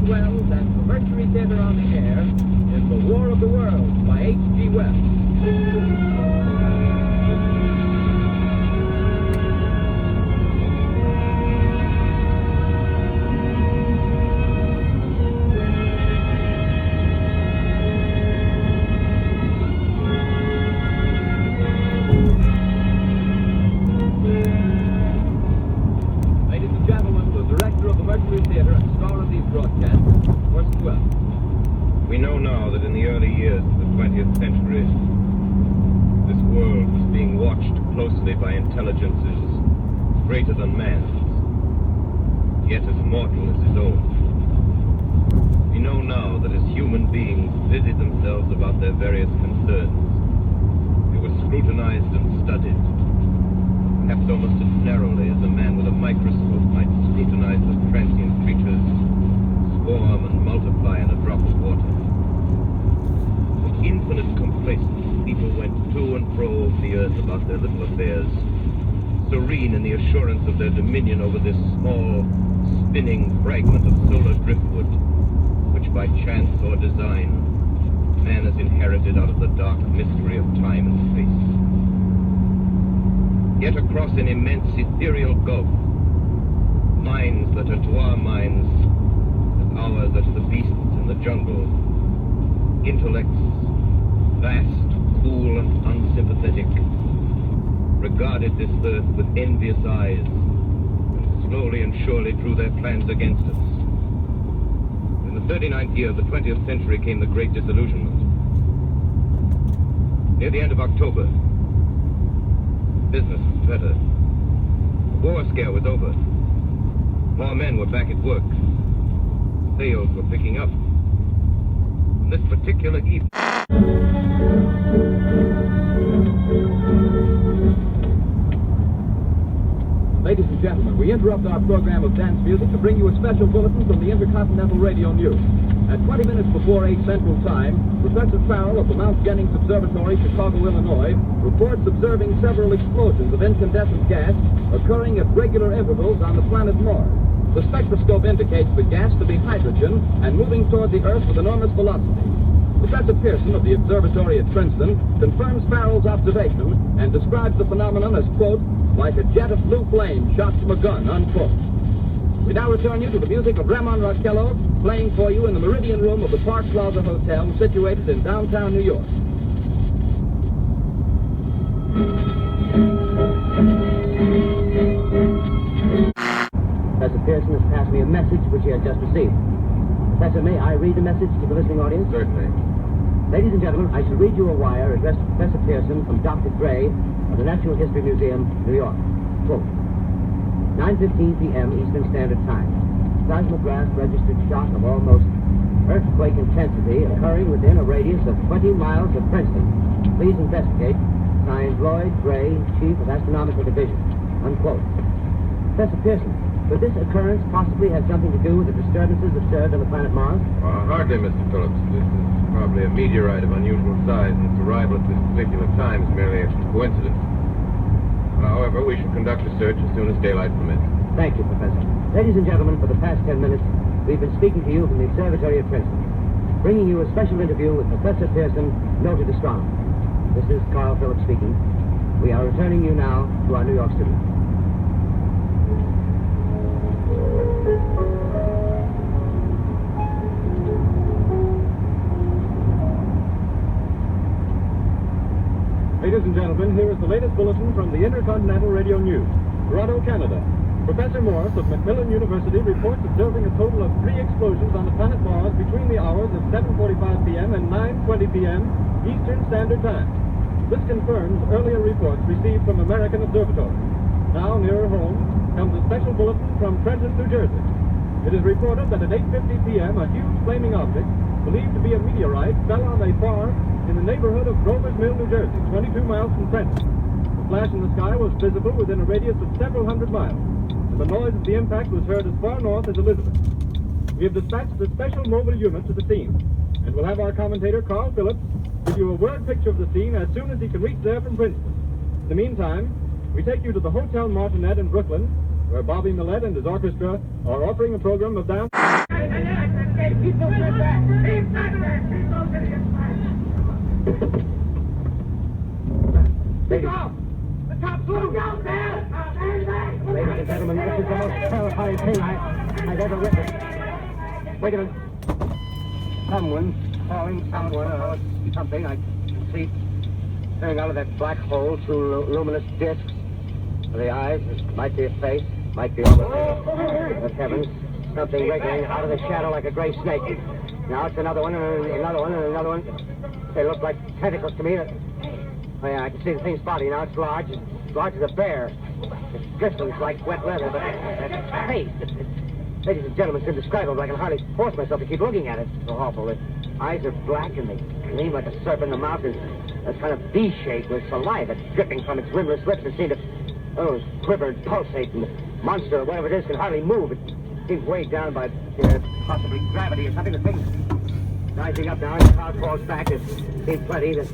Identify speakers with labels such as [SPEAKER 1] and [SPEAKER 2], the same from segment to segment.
[SPEAKER 1] well, that's the Mercury Theater on the air in The War of the Worlds by H.G. Wells.
[SPEAKER 2] We know now that in the early years of the 20th century, this world was being watched closely by intelligences greater than man's, yet as mortal as his own. We know now that as human beings busied themselves about their various concerns, they were scrutinized and studied, perhaps almost as narrowly as a man with a microscope might scrutinize the transient creatures swarm and multiply in a drop of water. With infinite complacence, people went to and fro over the earth about their little affairs, serene in the assurance of their dominion over this small, spinning fragment of solar driftwood, which by chance or design, man has inherited out of the dark mystery of time and space. Yet across an immense ethereal gulf, minds that are to our minds ours are to the beasts in the jungle, intellects, vast, cool, and unsympathetic, regarded this earth with envious eyes, and slowly and surely drew their plans against us. In the 39th year of the 20th century came the Great Disillusionment. Near the end of October, business was better. The war scare was over. More men were back at work. Sales were picking up. On this particular evening.
[SPEAKER 1] Ladies and gentlemen, we interrupt our program of dance music to bring you a special bulletin from the Intercontinental Radio News. At 20 minutes before 8 Central Time, Professor Farrell of the Mount Jennings Observatory, Chicago, Illinois, reports observing several explosions of incandescent gas occurring at regular intervals on the planet Mars. The spectroscope indicates the gas to be hydrogen and moving toward the Earth with enormous velocity. Professor Pearson of the observatory at Princeton confirms Farrell's observation and describes the phenomenon as, quote, like a jet of blue flame shot from a gun, unquote. We now return you to the music of Ramon Raquello, playing for you in the Meridian Room of the Park Plaza Hotel, situated in downtown New York.
[SPEAKER 3] Professor Pearson has passed me a message which he has just received. Professor, may I read the message to the listening audience?
[SPEAKER 2] Certainly.
[SPEAKER 3] Ladies and gentlemen, I shall read you a wire addressed to Professor Pearson from Dr. Gray of the Natural History Museum, New York. Quote, 9:15 p.m. Eastern Standard Time. Seismograph registered shock of almost earthquake intensity occurring within a radius of 20 miles of Princeton. Please investigate. Signed, Lloyd Gray, Chief of Astronomical Division. Unquote. Professor Pearson, could this occurrence possibly have something to do with the disturbances observed on the planet Mars?
[SPEAKER 2] Hardly, Mr. Phillips. This is probably a meteorite of unusual size, and its arrival at this particular time is merely a coincidence. However, we shall conduct a search as soon as daylight permits.
[SPEAKER 3] Thank you, Professor. Ladies and gentlemen, for the past 10 minutes, we've been speaking to you from the observatory at Princeton, bringing you a special interview with Professor Pearson, noted astronomer. This is Carl Phillips speaking. We are returning you now to our New York studio.
[SPEAKER 1] Ladies and gentlemen, here is the latest bulletin from the Intercontinental Radio News. Toronto, Canada. Professor Morse of Macmillan University reports observing a total of 3 explosions on the planet Mars between the hours of 7:45 p.m. and 9:20 p.m. Eastern Standard Time. This confirms earlier reports received from American observatories. Now, nearer home, comes a special bulletin from Trenton, New Jersey. It is reported that at 8:50 p.m. a huge flaming object, believed to be a meteorite, fell on a farm in the neighborhood of Grover's Mill, New Jersey, 22 miles from Trenton. The flash in the sky was visible within a radius of several hundred miles, and the noise of the impact was heard as far north as Elizabeth. We have dispatched a special mobile unit to the scene, and we'll have our commentator, Carl Phillips, give you a word picture of the scene as soon as he can reach there from Princeton. In the meantime, we take you to the Hotel Martinet in Brooklyn, where Bobby Millett and his orchestra are offering a program of dance.
[SPEAKER 3] Keep those men back! Keep back there! Keep those idiots back! Take off! The top's loose! Look out there! Ladies and gentlemen, this is the most terrifying thing I've ever witnessed. Wait a minute. Someone's calling someone or something. I can see staring out of that black hole through luminous discs. The eyes, it might be a face, might be all the heavens. Something wriggling out of the shadow like a gray snake. Now it's another one, and another one, and another one. They look like tentacles to me. Oh yeah, I can see the thing's body now. It's large as a bear. It glistens like wet leather, but that face, ladies and gentlemen, it's indescribable. I can hardly force myself to keep looking at it. It's so awful. The eyes are black and they gleam like a serpent. The mouth is a kind of V-shape with saliva dripping from its rimless lips that seem to quiver and pulsate. And the monster, or whatever it is, can hardly move. It seems weighed down by possibly gravity or something. The thing's rising up now, and the crowd falls back. There's plenty. The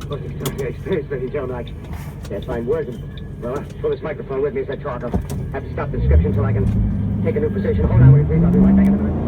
[SPEAKER 3] most extraordinary experience, ladies and gentlemen. I can't find words. Well, I'll pull this microphone with me as I talk. I'll have to stop the description so I can take a new position. Hold on, will you please? I'll be right back in a minute.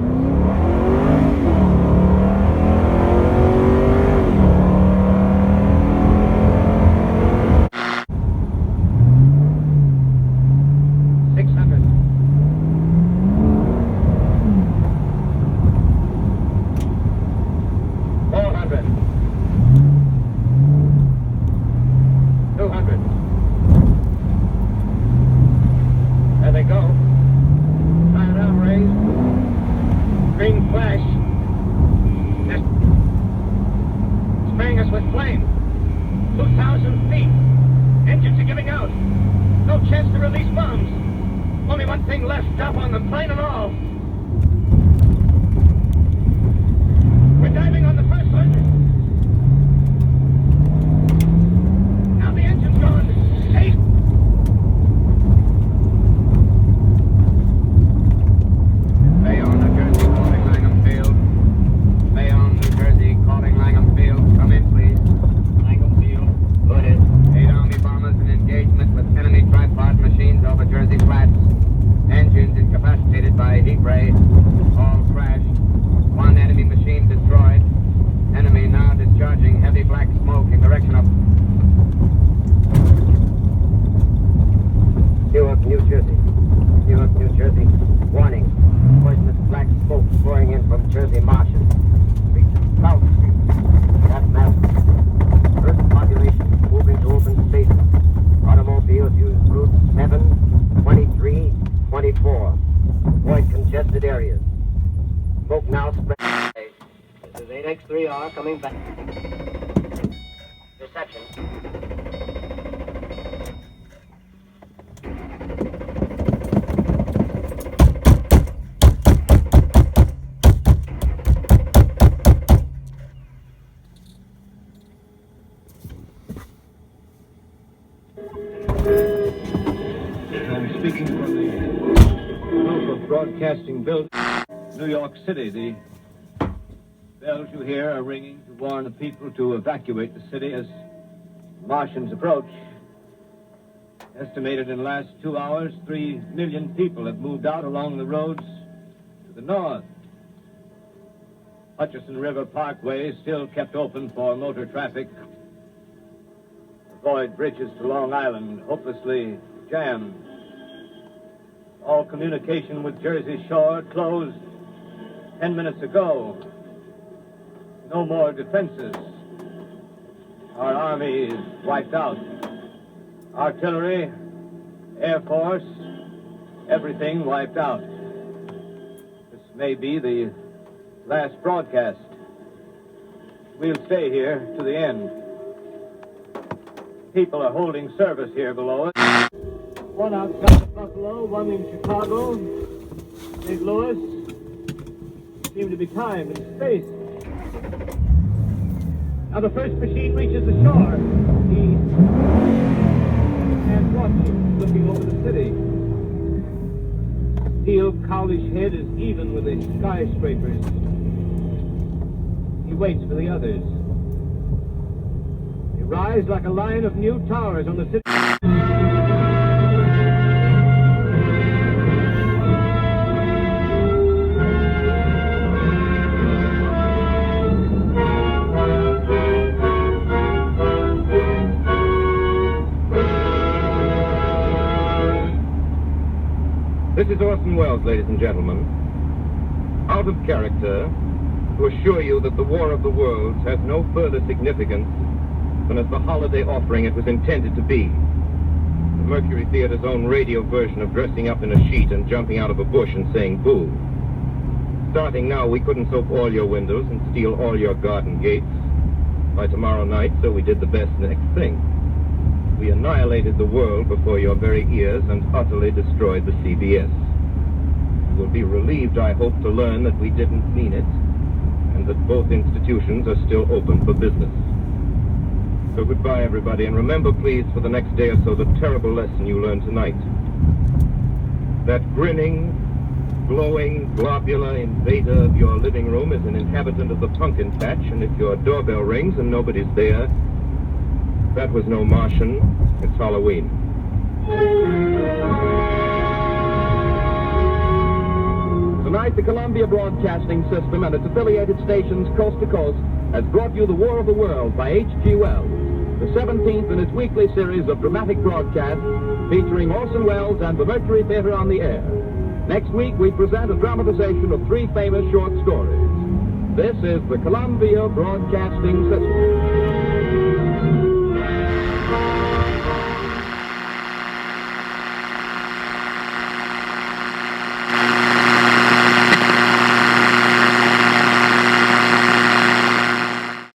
[SPEAKER 4] 2,000 feet. Engines are giving out. No chance to release bombs. Only one thing left up on them, plane and all. We're diving on the first one. Now the engine's gone. Hey!
[SPEAKER 5] Bayonne, New Jersey, calling Langham Field. Bayonne, New Jersey, calling Langham Field. Come in, please. Langham Field. Go ahead. 8 Army bombers in engagement with enemy tripod machines over Jersey Flats. Engines incapacitated by heat ray. All crashed. One enemy machine destroyed. Enemy now discharging heavy black smoke in direction of
[SPEAKER 3] Newark, New Jersey. Newark, New Jersey. Warning. Poisonous black smoke pouring in from Jersey Martian. Street South Street. Gas mask. Earth population moving to open space. Automobiles use routes 7, 23, 24. Avoid congested areas. Smoke now spread. This is 8X3R coming back. Reception.
[SPEAKER 1] I'm speaking from the group of broadcasting buildings, New York City. The bells you hear are ringing to warn the people to evacuate the city as Martians approach. Estimated in the last 2 hours, 3 million people have moved out along the roads to the north. Hutchison River Parkway is still kept open for motor traffic. Avoid bridges to Long Island, hopelessly jammed. All communication with Jersey Shore closed 10 minutes ago. No more defenses. Our army is wiped out. Artillery, Air Force, everything wiped out. This may be the last broadcast. We'll stay here to the end. People are holding service here below us. One outside of Buffalo, one in Chicago, St. Louis. Seem to be timed in space. Now the first machine reaches the shore. He stands watching, looking over the city. Steel cowlish head is even with the skyscrapers. He waits for the others. They rise like a line of new towers on the city.
[SPEAKER 2] Orson Welles, ladies and gentlemen, out of character, to assure you that the War of the Worlds has no further significance than as the holiday offering it was intended to be. The Mercury Theater's own radio version of dressing up in a sheet and jumping out of a bush and saying boo. Starting now, we couldn't soap all your windows and steal all your garden gates by tomorrow night, so we did the best next thing. We annihilated the world before your very ears and utterly destroyed the CBS. You will be relieved, I hope, to learn that we didn't mean it, and that both institutions are still open for business. So goodbye, everybody, and remember, please, for the next day or so, the terrible lesson you learned tonight. That grinning, glowing, globular invader of your living room is an inhabitant of the pumpkin patch, and if your doorbell rings and nobody's there, that was no Martian, it's Halloween.
[SPEAKER 1] Tonight, the Columbia Broadcasting System and its affiliated stations coast to coast has brought you The War of the World by H.G. Wells, the 17th in its weekly series of dramatic broadcasts featuring Orson Welles and the Mercury Theater on the air. Next week, we present a dramatization of 3 famous short stories. This is the Columbia Broadcasting System.